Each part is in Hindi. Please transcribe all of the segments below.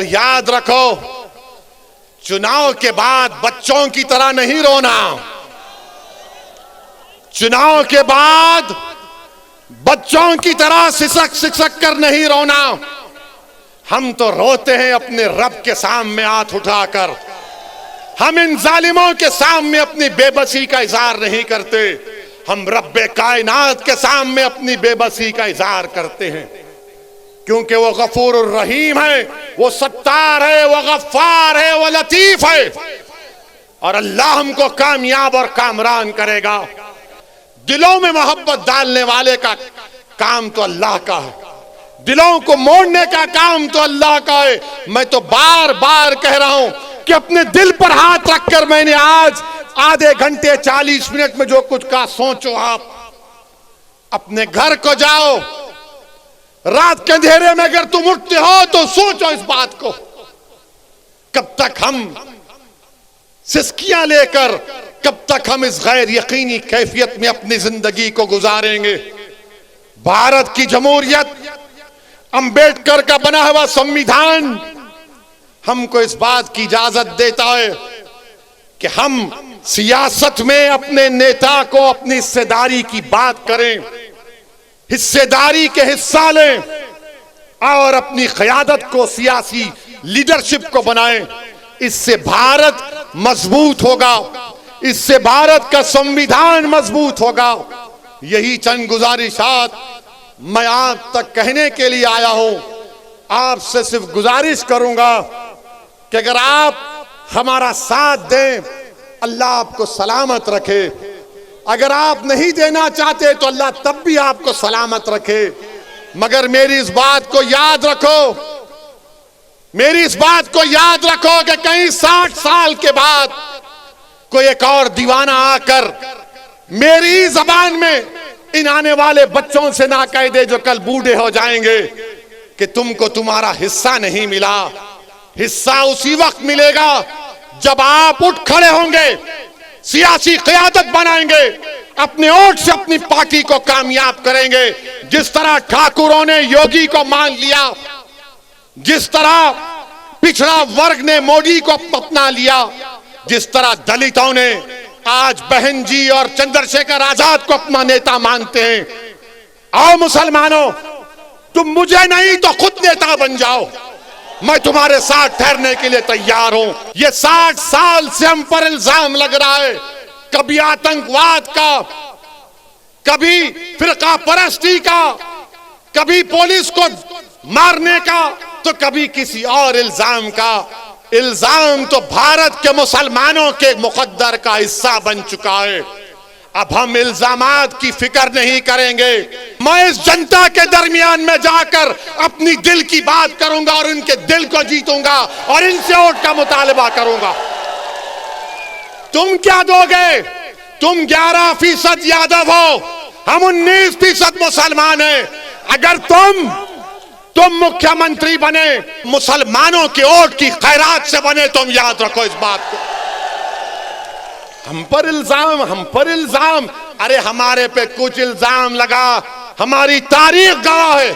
और याद रखो, चुनाव के बाद बच्चों की तरह नहीं रोना। चुनाव के बाद बच्चों की तरह सिसक सिसक कर नहीं रोना। हम तो रोते हैं अपने रब के सामने हाथ उठाकर। हम इन जालिमों के सामने अपनी बेबसी का इजहार नहीं करते, हम रब्बे कायनात के सामने अपनी बेबसी का इजहार करते हैं, क्योंकि वो गफूर रहीम है, वो सत्तार है, वो गफ्फार है, वो लतीफ है, और अल्लाह हमको कामयाब और कामरान करेगा। दिलों में मोहब्बत डालने वाले का काम तो अल्लाह का है, दिलों को मोड़ने का काम तो अल्लाह का है। मैं तो बार बार कह रहा हूं कि अपने दिल पर हाथ रखकर मैंने आज आधे घंटे 40 मिनट में जो कुछ कहा, सोचो आप। अपने घर को जाओ, रात के अंधेरे में अगर तुम उठते हो तो सोचो इस बात को, कब तक हम सिसकियां लेकर, कब तक हम इस गैर यकीनी कैफियत में अपनी जिंदगी को गुजारेंगे। भारत की जमहूरियत, अंबेडकर का बना हुआ संविधान हमको इस बात की इजाजत देता है कि हम सियासत में अपने नेता को अपनी हिस्सेदारी की बात करें, हिस्सेदारी के हिस्सा लें और अपनी क़यादत को, सियासी लीडरशिप को बनाएं। इससे भारत मजबूत होगा, इससे भारत का संविधान मजबूत होगा। यही चंद गुजारिशात मैं आप तक कहने के लिए आया हूं। आपसे सिर्फ गुजारिश करूंगा कि अगर आप हमारा साथ दें, अल्लाह आपको सलामत रखे। अगर आप नहीं देना चाहते तो अल्लाह तब भी आपको सलामत रखे। मगर मेरी इस बात को याद रखो, मेरी इस बात को याद रखो कि कहीं 60 साल के बाद कोई एक और दीवाना आकर मेरी जबान में इन आने वाले बच्चों से ना कह दे जो कल बूढ़े हो जाएंगे कि तुमको तुम्हारा हिस्सा नहीं मिला। हिस्सा उसी वक्त मिलेगा जब आप उठ खड़े होंगे, सियासी क़यादत बनाएंगे, अपने वोट से अपनी पार्टी को कामयाब करेंगे। जिस तरह ठाकुरों ने योगी को मान लिया, जिस तरह पिछड़ा वर्ग ने मोदी को अपना लिया, जिस तरह दलितों ने आज बहन जी और चंद्रशेखर आजाद को अपना नेता मानते हैं। आओ मुसलमानों, तुम मुझे नहीं तो खुद नेता बन जाओ, मैं तुम्हारे साथ ठहरने के लिए तैयार हूं। ये 60 साल से हम पर इल्जाम लग रहा है, कभी आतंकवाद का, कभी फिरका परस्ती का, कभी पुलिस को मारने का, तो कभी किसी और इल्जाम का। इल्जाम तो भारत के मुसलमानों के मुकद्दर का हिस्सा बन चुका है। अब हम इल्जामात की फिक्र नहीं करेंगे। मैं इस जनता के दरमियान में जाकर अपनी दिल की बात करूंगा और उनके दिल को जीतूंगा और इनसे वोट का मुतालबा करूंगा। तुम क्या दोगे? तुम 11% यादव हो, हम 19% मुसलमान हैं। अगर तुम मुख्यमंत्री बने, मुसलमानों के वोट की खैरात से बने, तुम याद रखो इस बात को। हम पर इल्जाम, अरे हमारे पे कुछ इल्जाम लगा, हमारी तारीख गवाह है,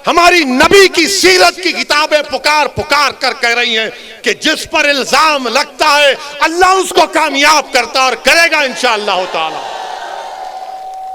हमारी नबी की सीरत की किताबें पुकार पुकार कर कह रही हैं कि जिस पर इल्जाम लगता है अल्लाह उसको कामयाब करता और करेगा इंशाअल्लाह ताला।